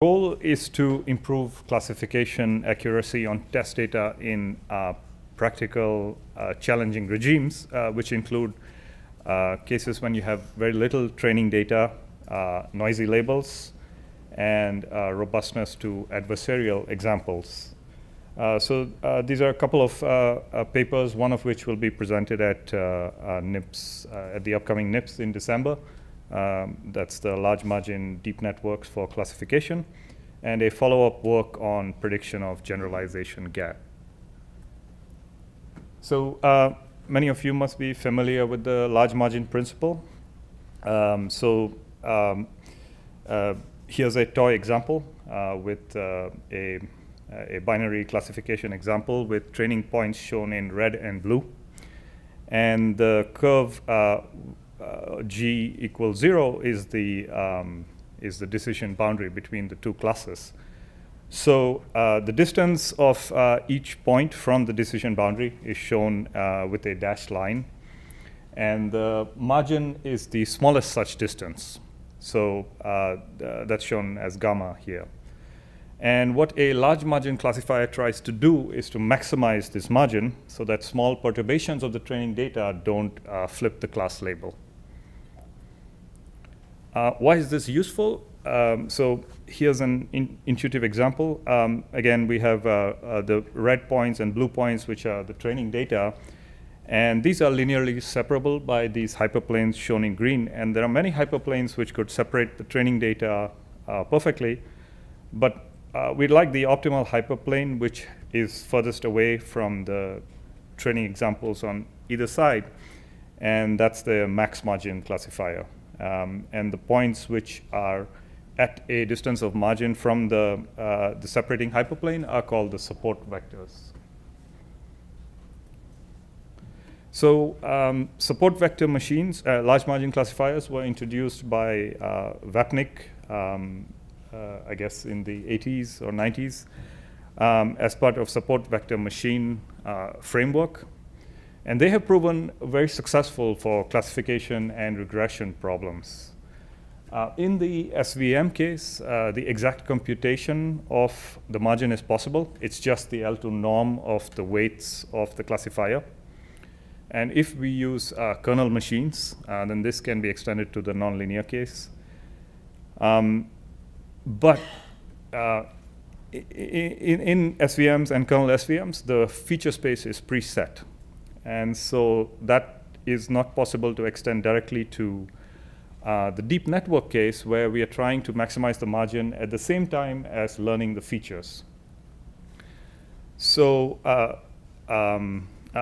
Goal is to improve classification accuracy on test data in practical, challenging regimes, which include cases when you have very little training data, noisy labels, and robustness to adversarial examples. So these are a couple of papers, one of which will be presented at NIPS, at the upcoming NIPS in December. That's the large margin deep networks for classification, and a follow-up work on prediction of generalization gap. So many of you must be familiar with the large margin principle. Here's a toy example with a binary classification example with training points shown in red and blue. And the curve G equals 0 is the decision boundary between the two classes. So the distance of each point from the decision boundary is shown with a dashed line, and the margin is the smallest such distance. So that's shown as gamma here. And what a large margin classifier tries to do is to maximize this margin so that small perturbations of the training data don't flip the class label. Why is this useful? So here's an intuitive example. Again, we have the red points and blue points, which are the training data. And these are linearly separable by these hyperplanes shown in green. And there are many hyperplanes which could separate the training data perfectly. But we'd like the optimal hyperplane, which is furthest away from the training examples on either side. And that's the max margin classifier. And the points which are at a distance of margin from the separating hyperplane are called the support vectors. So support vector machines, large margin classifiers, were introduced by Vapnik, I guess in the 80s or 90s, as part of support vector machine framework. And they have proven very successful for classification and regression problems. In the SVM case, the exact computation of the margin is possible. It's just the L2 norm of the weights of the classifier. And if we use kernel machines, then this can be extended to the nonlinear case. But in SVMs and kernel SVMs, the feature space is preset. And so that is not possible to extend directly to the deep network case, where we are trying to maximize the margin at the same time as learning the features. So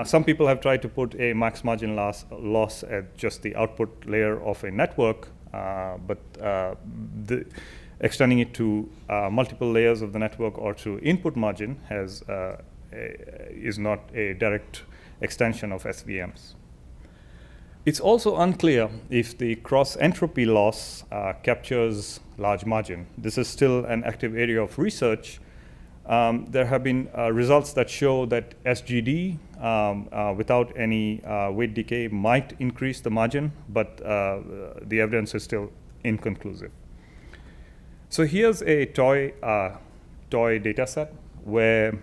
some people have tried to put a max margin loss at just the output layer of a network, but extending it to multiple layers of the network or to input margin is not a direct extension of SVMs. It's also unclear if the cross-entropy loss captures large margin. This is still an active area of research. There have been results that show that SGD without any weight decay might increase the margin, but the evidence is still inconclusive. So here's a toy data set where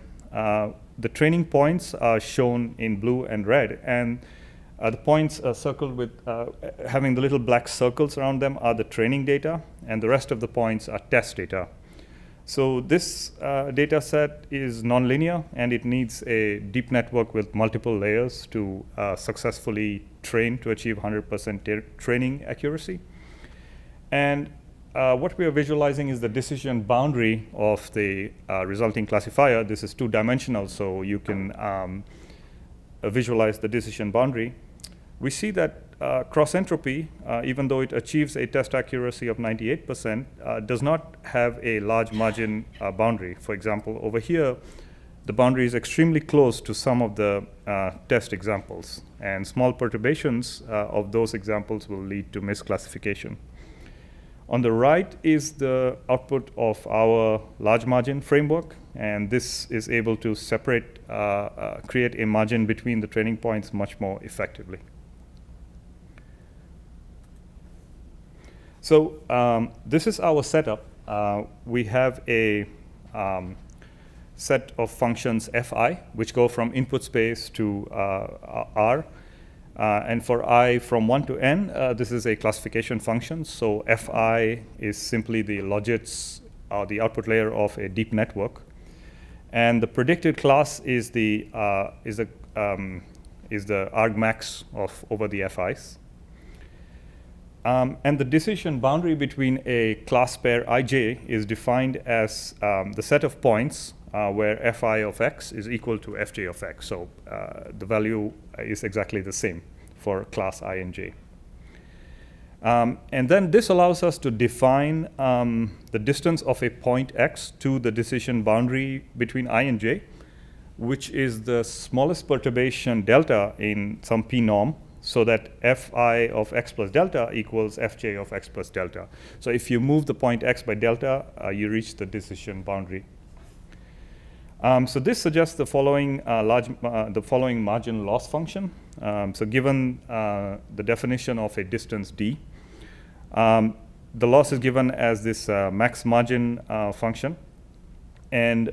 the training points are shown in blue and red, and the points are circled with having the little black circles around them are the training data, and the rest of the points are test data. So this data set is nonlinear, and it needs a deep network with multiple layers to successfully train to achieve 100% training accuracy. And what we are visualizing is the decision boundary of the resulting classifier. This is two-dimensional, so you can visualize the decision boundary. We see that cross-entropy, even though it achieves a test accuracy of 98%, does not have a large margin boundary. For example, over here, the boundary is extremely close to some of the test examples, and small perturbations of those examples will lead to misclassification. On the right is the output of our large margin framework, and this is able to separate, create a margin between the training points much more effectively. So this is our setup. we have a set of functions fi, which go from input space to R. And for I from 1 to n, this is a classification function. So fi is simply the logits, the output layer of a deep network. And the predicted class is the argmax of over the FIs. And the decision boundary between a class pair ij is defined as the set of points where fi of x is equal to fj of x. So the value is exactly the same for class I and j. And then this allows us to define the distance of a point x to the decision boundary between I and j, which is the smallest perturbation delta in some p norm, so that fi of x plus delta equals fj of x plus delta. So if you move the point x by delta, you reach the decision boundary. So this suggests the following margin loss function. So given the definition of a distance d, the loss is given as this max margin function, and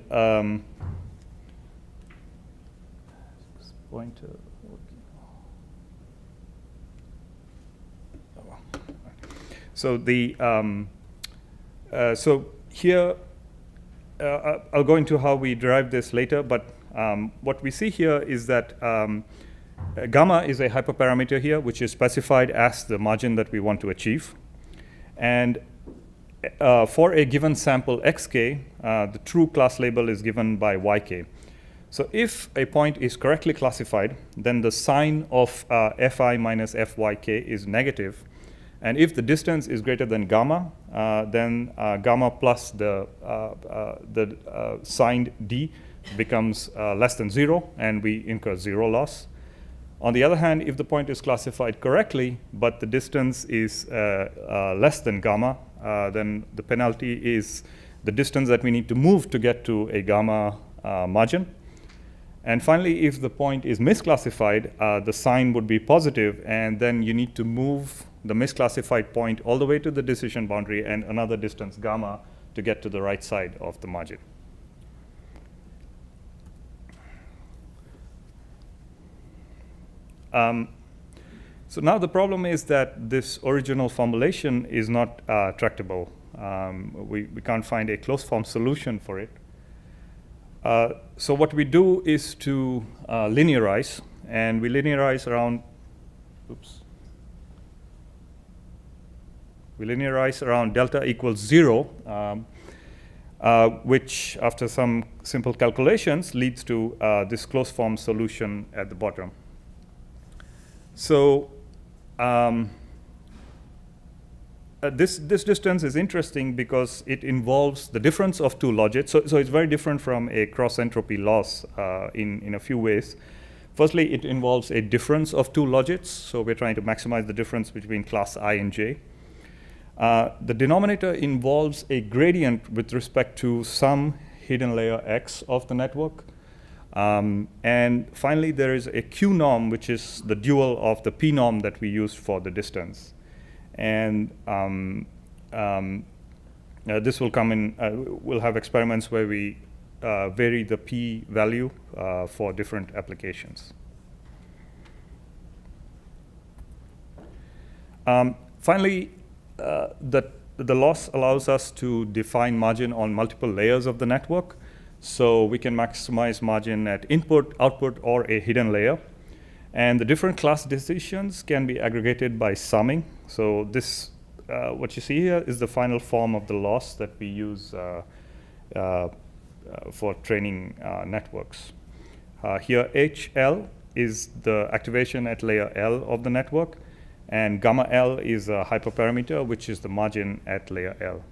pointer. So the so here I'll go into how we derive this later, but what we see here is that gamma is a hyperparameter here, which is specified as the margin that we want to achieve. And for a given sample xk, the true class label is given by yk. So if a point is correctly classified, then the sign of fi minus fyk is negative. And if the distance is greater than gamma, then gamma plus the signed d becomes less than 0, and we incur 0 loss. On the other hand, if the point is classified correctly, but the distance is less than gamma, then the penalty is the distance that we need to move to get to a gamma margin. And finally, if the point is misclassified, the sign would be positive, and then you need to move the misclassified point all the way to the decision boundary and another distance gamma to get to the right side of the margin. So now the problem is that this original formulation is not tractable. We can't find a closed form solution for it. So what we do is to linearize, and we linearize around, we linearize around delta equals 0, which after some simple calculations leads to this closed form solution at the bottom. So this distance is interesting because it involves the difference of two logits. So it's very different from a cross entropy loss in a few ways. Firstly, it involves a difference of two logits. So we're trying to maximize the difference between class I and j. The denominator involves a gradient with respect to some hidden layer x of the network. And finally, there is a q norm, which is the dual of the p norm that we used for the distance. And this will come in, we'll have experiments where we vary the p value for different applications. Finally, the loss allows us to define margin on multiple layers of the network. So we can maximize margin at input, output, or a hidden layer. And the different class decisions can be aggregated by summing. So this, what you see here is the final form of the loss that we use for training networks. Here, HL is the activation at layer L of the network, and gamma L is a hyperparameter, which is the margin at layer L.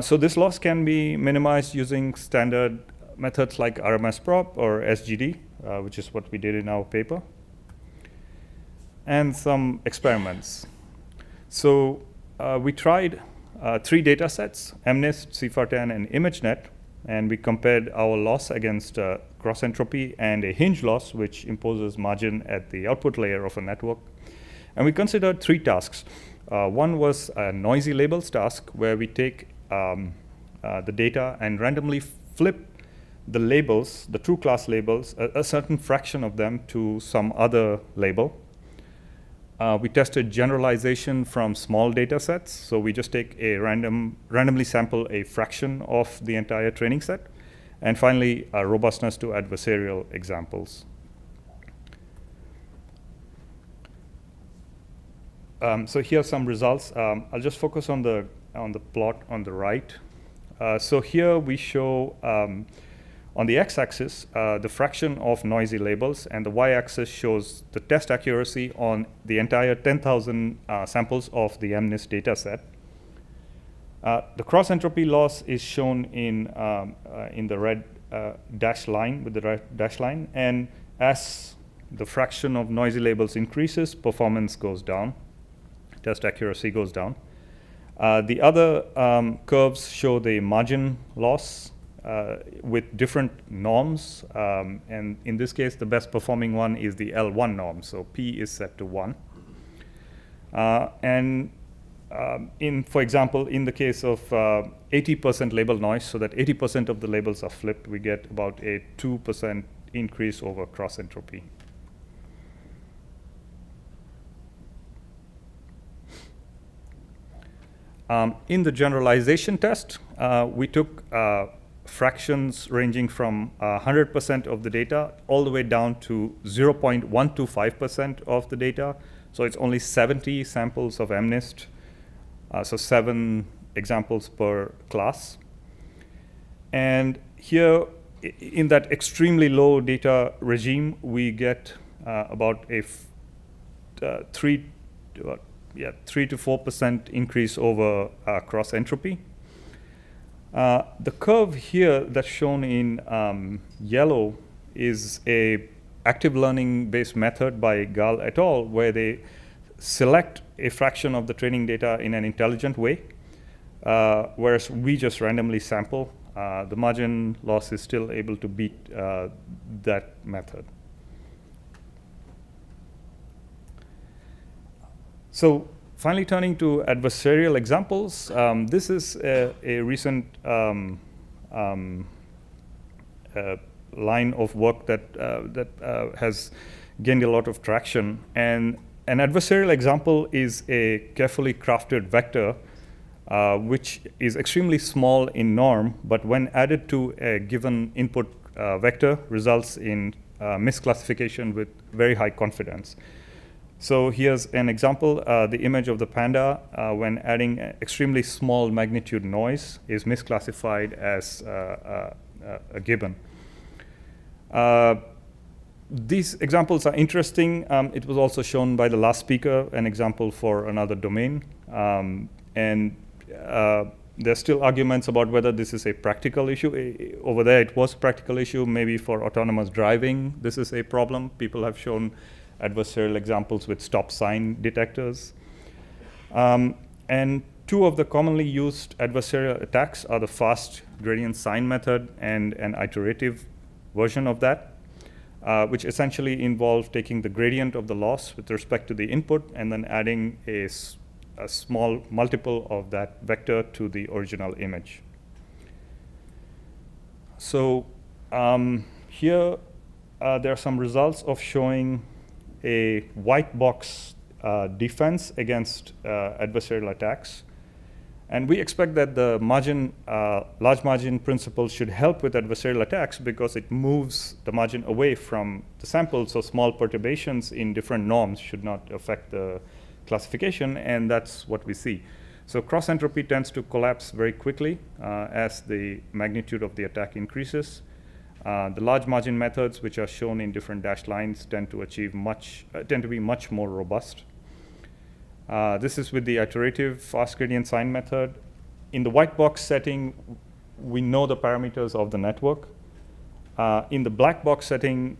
So this loss can be minimized using standard methods like RMS prop or SGD, which is what we did in our paper, and some experiments. So we tried 3 data sets, MNIST, CIFAR10, and Imagenet, and we compared our loss against cross entropy and a hinge loss, which imposes margin at the output layer of a network. And we considered 3 tasks. One was a noisy labels task, where we take the data and randomly flip the labels, the true class labels, a certain fraction of them to some other label. We tested generalization from small data sets. So we just take a randomly sample a fraction of the entire training set. And finally, robustness to adversarial examples. So here are some results. I'll just focus on the plot on the right. So here we show on the x-axis the fraction of noisy labels, and the y-axis shows the test accuracy on the entire 10,000 samples of the MNIST data set. The cross entropy loss is shown in the red dashed line, with the red dashed line, and as the fraction of noisy labels increases, performance goes down, test accuracy goes down. The other curves show the margin loss with different norms, and in this case, the best performing one is the L1 norm, so P is set to 1. For example, in the case of 80% label noise, so that 80% of the labels are flipped, we get about a 2% increase over cross entropy. In the generalization test, we took fractions ranging from 100% of the data all the way down to 0.125% of the data. So it's only 70 samples of MNIST, so 7 examples per class. And here, in that extremely low data regime, we get about a 3 to 4% increase over cross entropy. The curve here that's shown in yellow is a active learning based method by Gal et al., where they select a fraction of the training data in an intelligent way, whereas we just randomly sample. The margin loss is still able to beat that method. So finally, turning to adversarial examples, this is a recent line of work that has gained a lot of traction. And an adversarial example is a carefully crafted vector, which is extremely small in norm, but when added to a given input vector, results in misclassification with very high confidence. So here's an example. The image of the panda, when adding extremely small magnitude noise, is misclassified as a gibbon. These examples are interesting. It was also shown by the last speaker, an example for another domain. There's still arguments about whether this is a practical issue. Over there, it was a practical issue. Maybe for autonomous driving, this is a problem. People have shown adversarial examples with stop sign detectors. And two of the commonly used adversarial attacks are the fast gradient sign method and an iterative version of that, which essentially involve taking the gradient of the loss with respect to the input and then adding a small multiple of that vector to the original image. So here there are some results of showing a white box defense against adversarial attacks. And we expect that the margin, large margin principle should help with adversarial attacks because it moves the margin away from the sample, so small perturbations in different norms should not affect the classification, and that's what we see. So cross entropy tends to collapse very quickly as the magnitude of the attack increases. The large margin methods, which are shown in different dashed lines, tend to be much more robust. This is with the iterative fast gradient sign method. In the white box setting, we know the parameters of the network. In the black box setting,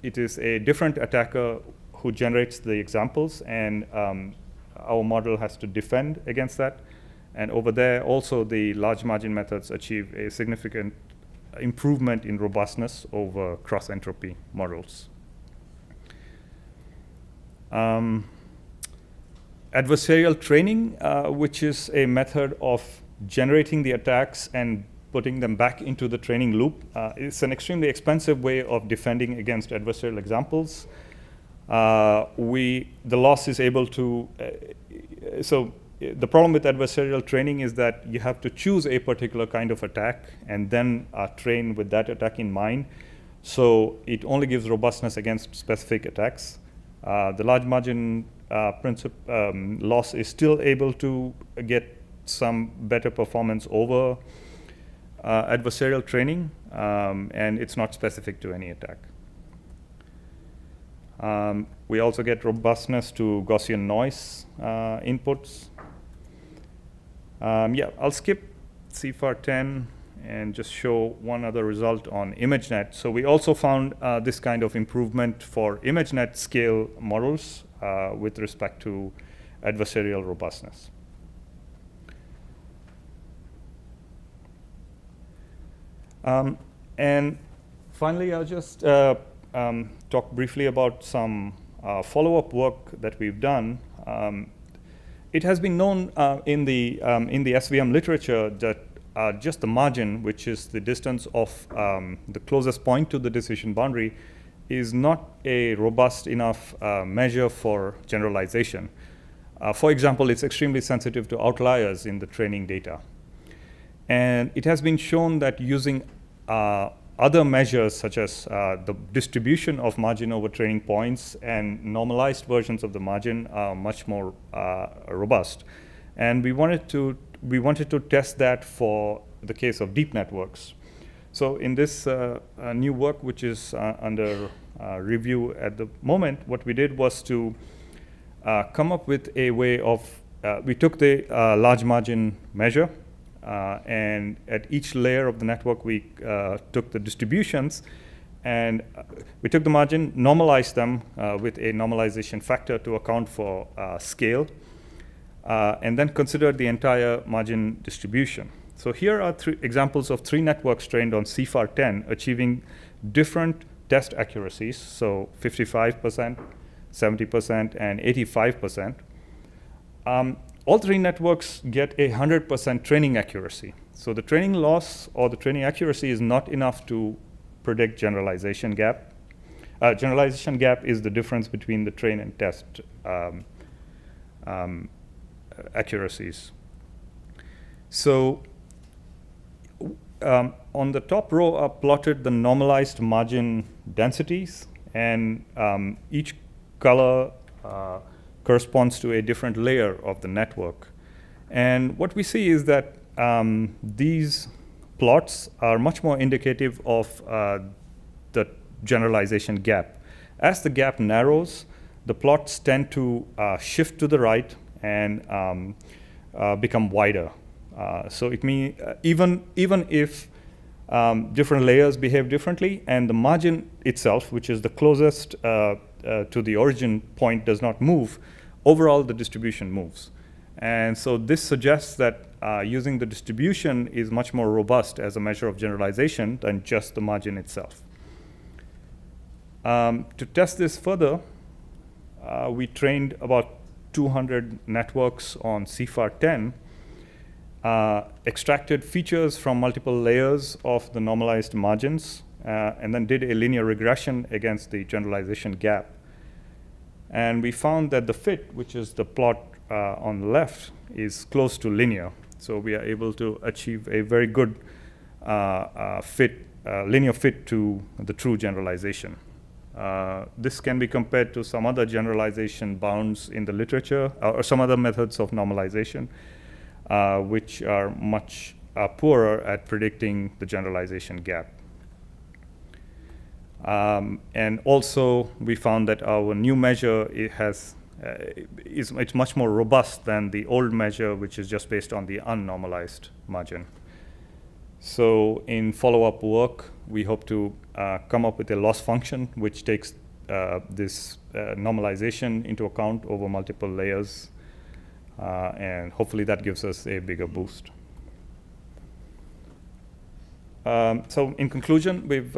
it is a different attacker who generates the examples, and our model has to defend against that. And over there, also the large margin methods achieve a significant improvement in robustness over cross entropy models. Adversarial training, which is a method of generating the attacks and putting them back into the training loop. It's an extremely expensive way of defending against adversarial examples. The loss is able to, so the problem with adversarial training is that you have to choose a particular kind of attack and then train with that attack in mind. So it only gives robustness against specific attacks. The large margin loss is still able to get some better performance over adversarial training, and it's not specific to any attack. We also get robustness to Gaussian noise inputs. Yeah, I'll skip CFAR 10 and just show one other result on Imagenet. So we also found this kind of improvement for Imagenet scale models with respect to adversarial robustness. And finally, I'll just talk briefly about some follow-up work that we've done. It has been known in the SVM literature that just the margin, which is the distance of the closest point to the decision boundary, is not a robust enough measure for generalization. For example, it's extremely sensitive to outliers in the training data. And it has been shown that using other measures such as the distribution of margin over training points and normalized versions of the margin are much more robust. And we wanted to test that for the case of deep networks. So in this new work, which is under review at the moment, what we did was to come up with a way of, we took the large margin measure, and at each layer of the network, we took the distributions, and we took the margin, normalized them with a normalization factor to account for scale, and then considered the entire margin distribution. So here are three examples of three networks trained on CFAR 10 achieving different test accuracies, so 55%, 70%, and 85%. All three networks get a 100% training accuracy. So the training loss or the training accuracy is not enough to predict generalization gap. Generalization gap is the difference between the train and test accuracies. So on the top row are plotted the normalized margin densities, and each color corresponds to a different layer of the network. And what we see is that these plots are much more indicative of the generalization gap. As the gap narrows, the plots tend to shift to the right and become wider. So it means even if different layers behave differently and the margin itself, which is the closest to the origin point, does not move, overall the distribution moves. And so this suggests that using the distribution is much more robust as a measure of generalization than just the margin itself. To test this further, we trained about 200 networks on CFAR 10, extracted features from multiple layers of the normalized margins, and then did a linear regression against the generalization gap. And we found that the fit, which is the plot on the left, is close to linear. So we are able to achieve a very good linear fit to the true generalization. This can be compared to some other generalization bounds in the literature or some other methods of normalization, which are much poorer at predicting the generalization gap. And also, we found that our new measure it's much more robust than the old measure, which is just based on the unnormalized margin. So in follow-up work, we hope to come up with a loss function which takes this normalization into account over multiple layers, and hopefully that gives us a bigger boost. So in conclusion, we've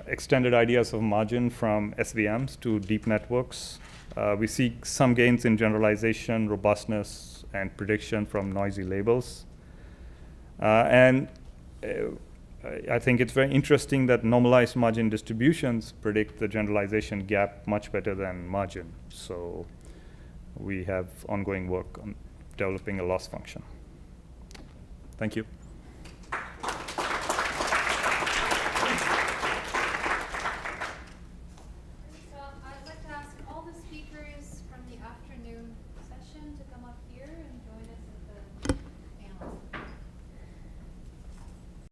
extended ideas of margin from SVMs to deep networks. We see some gains in generalization, robustness, and prediction from noisy labels. And I think it's very interesting that normalized margin distributions predict the generalization gap much better than margin. So we have ongoing work on developing a loss function. Thank you.